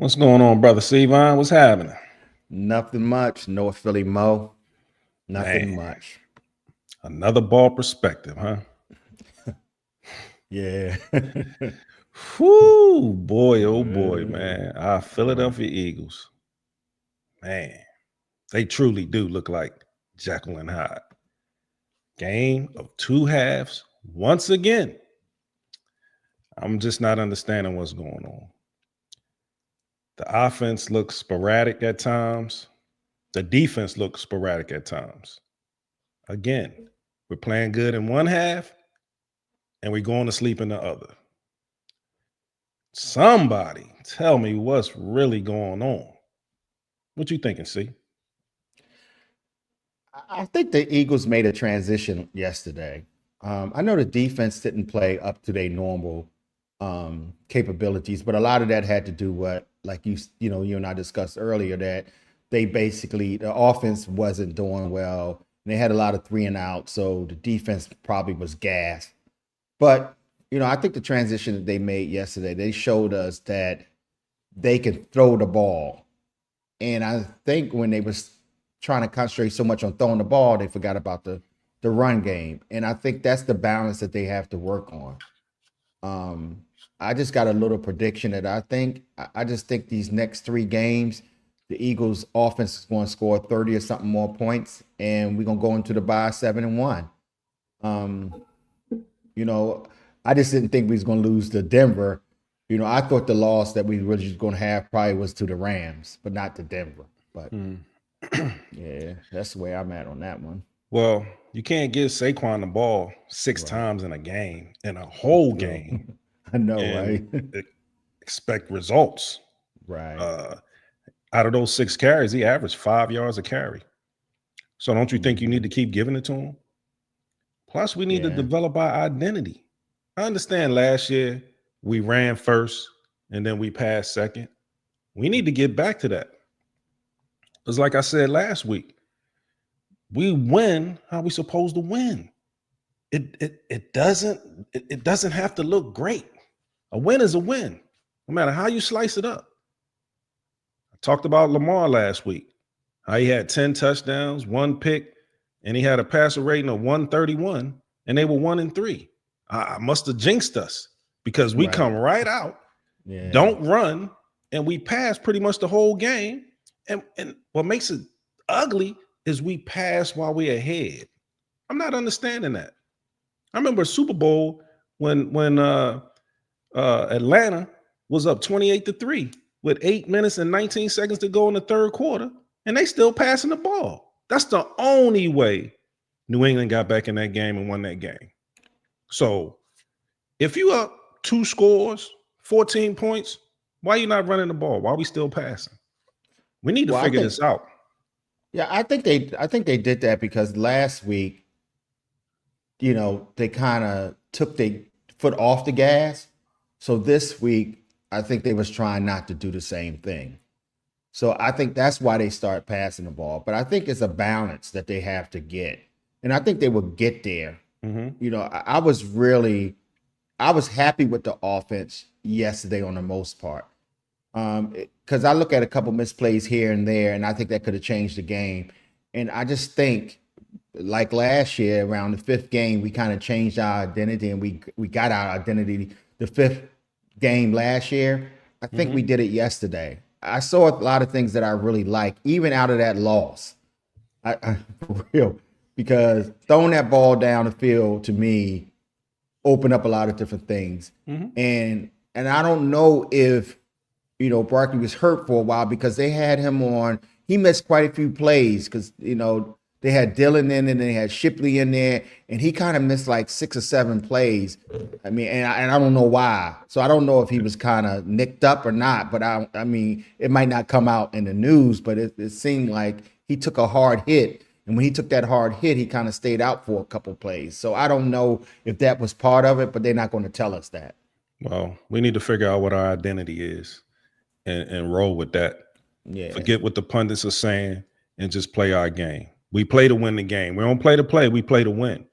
What's going on, brother Sevon? What's happening? Nothing much. North Philly Mo. Man, Nothing much. another ball perspective, huh? Yeah. Whoo, boy, oh boy, man. Our Philadelphia Eagles, man, they truly do look like Jekyll and Hyde. Game of two halves once again. I'm just not understanding what's going on. The offense looks sporadic at times. The defense looks sporadic at times. Again, we're playing good in one half and we're going to sleep in the other. Somebody tell me what's really going on. What you thinking, C? I think the Eagles made a transition yesterday. I know the defense didn't play up to their normal capabilities, but a lot of that had to do what, like you and I discussed earlier, that they basically the offense wasn't doing well. And they had a lot of three and out, so the defense probably was gassed. But I think the transition that they made yesterday, they showed us that they can throw the ball. And I think when they was trying to concentrate so much on throwing the ball, they forgot about the run game. And I think that's the balance that they have to work on. Um, I just got a little prediction that I just think these next three games, the Eagles offense is going to score 30 or something more points, and we're gonna go into the bye 7-1. Um, you know, I just didn't think we was gonna lose to Denver. I thought the loss that we were just gonna have probably was to the Rams, but not to Denver. But yeah, that's the way I'm at on that one. Well, you can't give Saquon the ball six Right. times in a game, in a whole True. game, I know, and right? expect results. Right. Uh, Out of those 6 carries, he averaged 5 yards a carry. So don't you think you need Mhm. to keep giving it to him? Plus, we need to Yeah. develop our identity. I understand last year we ran first and then we passed second. We need to get back to that. Because, like I said last week, we win how we supposed to win. It doesn't have to look great. A win is a win, no matter how you slice it up. I talked about Lamar last week. How he had 10 touchdowns, one pick, and he had a passer rating of 131, and they were 1-3. I must have jinxed us because we Right. come right out, Yeah. don't run, and we pass pretty much the whole game. And what makes it ugly is we pass while we're ahead. I'm not understanding that. I remember a Super Bowl when Atlanta was up 28-3 with 8 minutes and 19 seconds to go in the third quarter, and they still passing the ball. That's the only way New England got back in that game and won that game. So if you up 2 scores, 14 points, why are you not running the ball? Why are we still passing? We need to Well, I figure think this out. yeah, I think they did that because last week, they kind of took their foot off the gas. So this week, I think they was trying not to do the same thing. So I think that's why they start passing the ball. But I think it's a balance that they have to get. And I think they will get there. Mhm. I was happy with the offense yesterday on the most part. Because I look at a couple misplays here and there, and I think that could have changed the game. And I just think, like last year, around the fifth game, we kind of changed our identity, and we got our identity. The fifth game last year, I think we Mhm. did it yesterday. I saw a lot of things that I really like, even out of that loss. For real, because throwing that ball down the field to me opened up a lot of different things, Mhm. and I don't know if Barkley was hurt for a while because they had him on. He missed quite a few plays because they had Dylan in and they had Shipley in there, and he kind of missed like 6 or 7 plays. I mean, and I don't know why. So I don't know if he was kind of nicked up or not. But I mean, it might not come out in the news, but it seemed like he took a hard hit. And when he took that hard hit, he kind of stayed out for a couple plays. So I don't know if that was part of it, but they're not going to tell us that. Well, we need to figure out what our identity is and roll with that. Yeah. Forget what the pundits are saying and just play our game. We play to win the game. We don't play to play, we play to win.